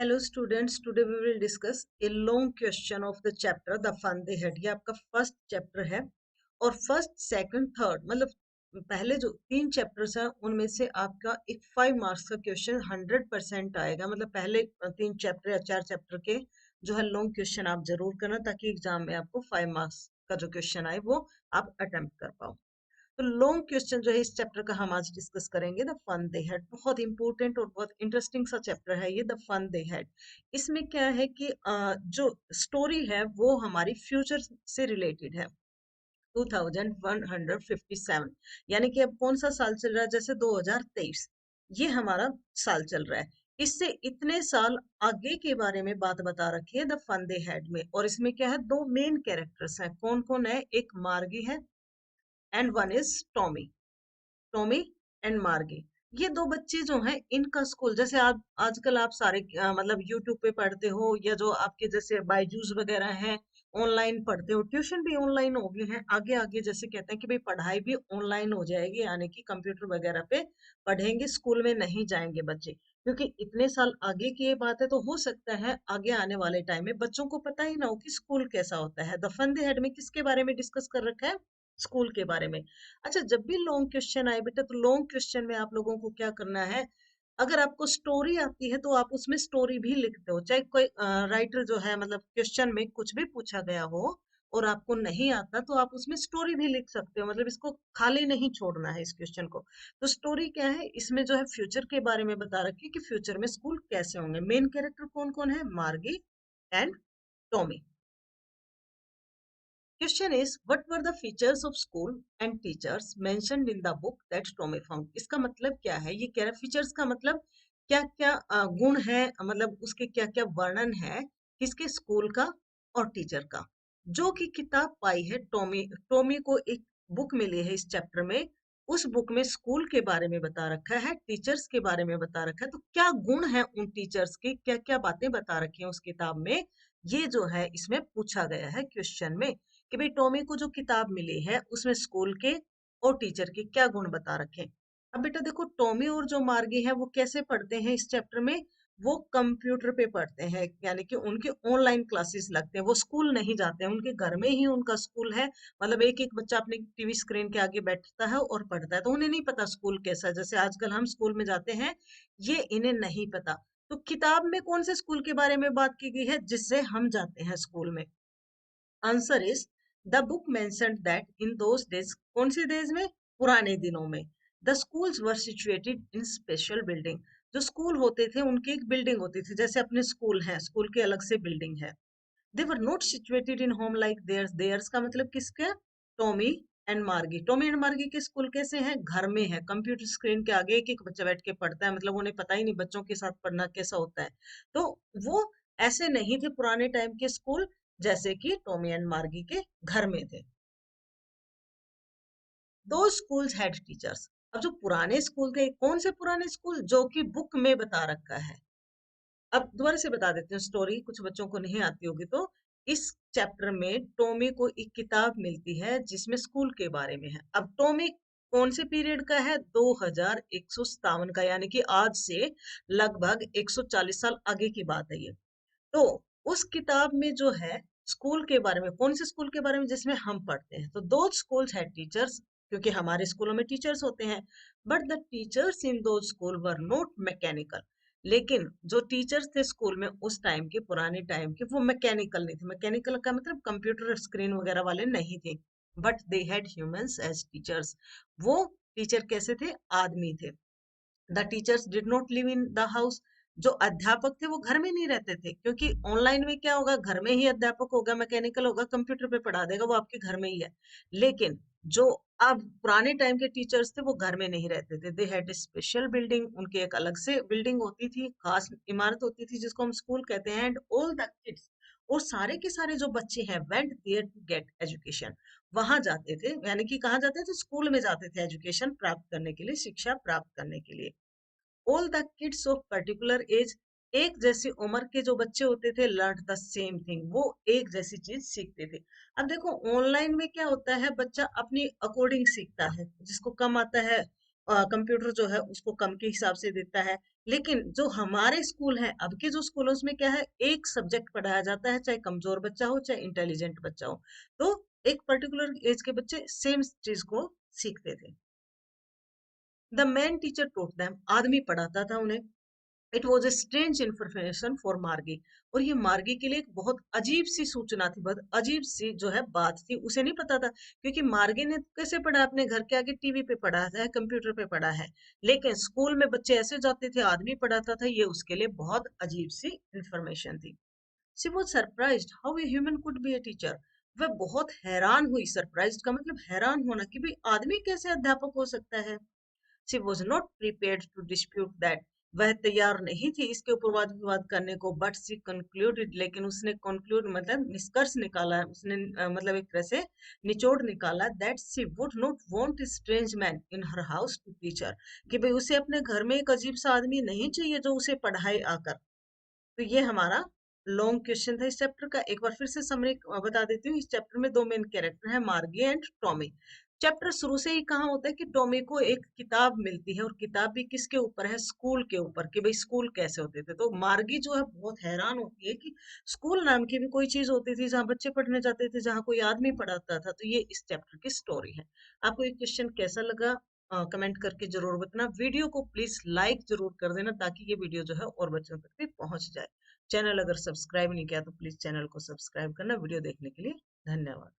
Hello students, today we will discuss a long question of the chapter the fun they had. ये आपका first chapter है और first second third मतलब पहले जो 3 चैप्टर्स हैं उनमें से आपका एक 5 मार्क्स का क्वेश्चन 100% आएगा। मतलब पहले 3 चैप्टर या 4 चैप्टर के जो है लॉन्ग क्वेश्चन आप जरूर करना, ताकि एग्जाम में आपको 5 मार्क्स का जो क्वेश्चन आए वो आप अटेम्प्ट कर पाओ। तो लॉन्ग क्वेश्चन जो है इस चैप्टर का हम आज डिस्कस करेंगे। द फन दे हैड बहुत इंपॉर्टेंट और बहुत इंटरेस्टिंग सा चैप्टर है ये, द फन दे हैड। इसमें क्या है कि जो स्टोरी है वो हमारी फ्यूचर से रिलेटेड है। 2157, यानी कि अब कौन सा साल चल रहा है, जैसे 2023 ये हमारा साल चल रहा है। इससे इतने साल आगे के बारे में बात बता रखी है द फन दे हैड में। और इसमें क्या है, 2 मेन कैरेक्टर्स हैं। कौन कौन है? एक मार्गी है and one is Tommy. Tommy and मार्गी, ये 2 बच्चे जो हैं इनका स्कूल, जैसे आप आजकल आप सारे मतलब यूट्यूब पे पढ़ते हो, या जो आपके जैसे बायजूस वगैरह हैं ऑनलाइन पढ़ते हो, ट्यूशन भी ऑनलाइन हो गए हैं। आगे आगे जैसे कहते हैं कि भाई पढ़ाई भी ऑनलाइन हो जाएगी, यानी कि कंप्यूटर वगैरह पे पढ़ेंगे, स्कूल में नहीं जाएंगे बच्चे। क्योंकि इतने साल आगे की ये बात है, तो हो सकता है आगे आने वाले टाइम में बच्चों को पता ही ना हो कि स्कूल कैसा होता है। द फन दे हेड में किसके बारे में डिस्कस कर रखा है? स्कूल के बारे में। अच्छा, जब भी लॉन्ग क्वेश्चन आए बेटा, तो लॉन्ग क्वेश्चन में आप लोगों को क्या करना है, अगर आपको स्टोरी आती है तो आप उसमें स्टोरी भी लिखते हो। चाहे कोई राइटर जो है, मतलब क्वेश्चन में कुछ भी पूछा गया हो और आपको नहीं आता, तो आप उसमें स्टोरी भी लिख सकते हो। मतलब इसको खाली नहीं छोड़ना है इस क्वेश्चन को। तो स्टोरी क्या है, इसमें जो है फ्यूचर के बारे में बता रखी है कि फ्यूचर में स्कूल कैसे होंगे। मेन कैरेक्टर कौन कौन है? मार्गी and Tommy. Question is, what were the features of school and teachers mentioned in the book that Tommy found? इसका मतलब क्या है? ये कह रहा है फीचर्स का मतलब क्या क्या गुण है, मतलब उसके क्या क्या वर्णन है किसके? स्कूल का और टीचर का, जो कि किताब पाई है टॉमी। टॉमी को एक बुक मिली है इस चैप्टर में। उस बुक में स्कूल के बारे में बता रखा है, टीचर्स के बारे में बता रखा है। तो क्या गुण है उन टीचर्स के, क्या क्या बातें बता रखी हैं उस किताब में, ये जो है इसमें पूछा गया है क्वेश्चन में। कि भाई टॉमी को जो किताब मिली है उसमें स्कूल के और टीचर के क्या गुण बता रखे। अब बेटा देखो, टॉमी और जो मार्गी है वो कैसे पढ़ते हैं इस चैप्टर में? वो कंप्यूटर पे पढ़ते हैं, यानी कि उनके ऑनलाइन क्लासेस लगते हैं। वो स्कूल नहीं जाते हैं, उनके घर में ही उनका स्कूल है। मतलब एक एक बच्चा अपने टीवी स्क्रीन के आगे बैठता है और पढ़ता है। तो उन्हें नहीं पता स्कूल कैसा है, जैसे आजकल हम स्कूल में जाते हैं, ये इन्हें नहीं पता। तो किताब में कौन से स्कूल के बारे में बात की गई है जिससे हम जाते हैं स्कूल में? Answer is, the book mentioned that in those days, कौन से डेज में? पुराने दिनों में। The schools were situated in special building, जो स्कूल होते थे उनकी एक बिल्डिंग होती थी, जैसे अपने स्कूल है, स्कूल की अलग से बिल्डिंग है। They were not situated in home like theirs. Theirs का मतलब किसका? Tommy and Margie. Tommy and Margie के स्कूल कैसे हैं? घर में है, कंप्यूटर स्क्रीन के आगे एक एक बच्चा बैठ के पढ़ता है। मतलब उन्हें पता ही नहीं बच्चों के साथ पढ़ना कैसा होता है। तो वो ऐसे नहीं थे पुराने टाइम के स्कूल, जैसे कि टॉमी एंड मार्गी के घर में थे। दो स्कूल्स हैड टीचर्स। अब जो पुराने स्कूल थे, कौन से पुराने स्कूल? जो कि बुक में बता रखा है। अब दोबारा से बता देते हैं स्टोरी, कुछ बच्चों को नहीं आती होगी तो। इस चैप्टर में टॉमी को एक किताब मिलती है जिसमें स्कूल के बारे में है। अब टॉमी कौन से पीरियड का है? 2157 का, यानी कि आज से लगभग 140 साल आगे की बात है ये। तो उस किताब में जो है स्कूल के बारे में, कौन से स्कूल के बारे में? जिसमें हम पढ़ते हैं। तो दो स्कूल्स है टीचर्स, क्योंकि हमारे स्कूलों में टीचर्स होते हैं। बट द टीचर्स इन दो स्कूल वर नॉट मैकेनिकल, लेकिन जो टीचर्स थे स्कूल में उस टाइम के, पुराने टाइम के, वो मैकेनिकल नहीं थे। मैकेनिकल का मतलब कंप्यूटर स्क्रीन वगैरह वाले नहीं थे। But they had humans as teachers, वो टीचर कैसे थे? आदमी थे। The teachers did not live in the house, जो अध्यापक थे वो घर में नहीं रहते थे, क्योंकि ऑनलाइन में क्या होगा, घर में ही अध्यापक होगा, मैकेनिकल होगा, कंप्यूटर पे पढ़ा देगा, वो आपके घर में ही है। लेकिन जो अब पुराने टाइम के टीचर्स थे वो घर में नहीं रहते थे। दे हैड स्पेशल बिल्डिंग, उनकी एक अलग से बिल्डिंग होती थी, खास इमारत होती थी जिसको हम स्कूल कहते हैं। एंड ऑल द किड्स, और सारे के सारे जो बच्चे हैं, went there to get education, वहां जाते थे। यानी कि कहाँ जाते थे? स्कूल में जाते थे एजुकेशन प्राप्त करने के लिए, शिक्षा प्राप्त करने के लिए। All the kids of particular age, एक जैसी उम्र के जो बच्चे होते थे, लर्न द सेम थिंग, वो एक जैसी चीज सीखते थे। अब देखो ऑनलाइन में क्या होता है, बच्चा अपनी अकॉर्डिंग सीखता है, जिसको कम आता है कंप्यूटर जो है उसको कम के हिसाब से देता है, लेकिन जो हमारे स्कूल हैं, अब के जो स्कूलों में क्या है, एक सब्जेक्ट पढ़ाया जाता है, चाहे कमजोर बच्चा हो चाहे इंटेलिजेंट बच्चा हो। तो एक पर्टिकुलर एज के बच्चे सेम चीज को सीखते थे। The man teacher taught them, आदमी पढ़ाता था उन्हें। It was a strange information for Margie, और ये मार्गी के लिए एक बहुत अजीब सी सूचना थी, बहुत अजीब सी जो है बात थी, उसे नहीं पता था। क्योंकि मार्गी ने कैसे पढ़ा, अपने घर के आगे टीवी पे पढ़ा है, कंप्यूटर पे पढ़ा है। लेकिन स्कूल में बच्चे ऐसे जाते थे, आदमी पढ़ाता था, ये उसके लिए बहुत अजीब सी इंफॉर्मेशन थी। She was surprised how a human could be a teacher. वह बहुत हैरान हुई, सरप्राइज्ड का मतलब हैरान होना, कि भाई आदमी कैसे अध्यापक हो सकता है। She was not prepared to dispute that. वह तैयार नहीं थी इसके ऊपर वाद विवाद करने को, बट सी कंक्लूडेड, लेकिन उसने कंक्लूड मतलब निष्कर्ष निकाला, उसने मतलब एक तरह से निचोड़ निकाला, that she would not want a strange man in her house to teach her, कि भाई उसे अपने घर में एक अजीब सा आदमी नहीं चाहिए जो उसे पढ़ाए आकर। तो ये हमारा लॉन्ग क्वेश्चन था इस चैप्टर का। एक बार फिर से समरी बता देती हूँ। इस चैप्टर में दो मेन कैरेक्टर है, मार्गी एंड टॉमी। चैप्टर शुरू से ही कहाँ होता है कि टॉमी को एक किताब मिलती है, और किताब भी किसके ऊपर है, स्कूल के ऊपर, कि भाई स्कूल कैसे होते थे। तो मार्गी जो है बहुत हैरान होती है कि स्कूल नाम की भी कोई चीज होती थी जहाँ बच्चे पढ़ने जाते थे, जहाँ कोई आदमी पढ़ाता था। तो ये इस चैप्टर की स्टोरी है। आपको ये क्वेश्चन कैसा लगा, कमेंट करके जरूर बताना। वीडियो को प्लीज लाइक जरूर कर देना, ताकि ये वीडियो जो है और बच्चों तक भी पहुंच जाए। चैनल अगर सब्सक्राइब नहीं किया तो प्लीज चैनल को सब्सक्राइब करना। वीडियो देखने के लिए धन्यवाद।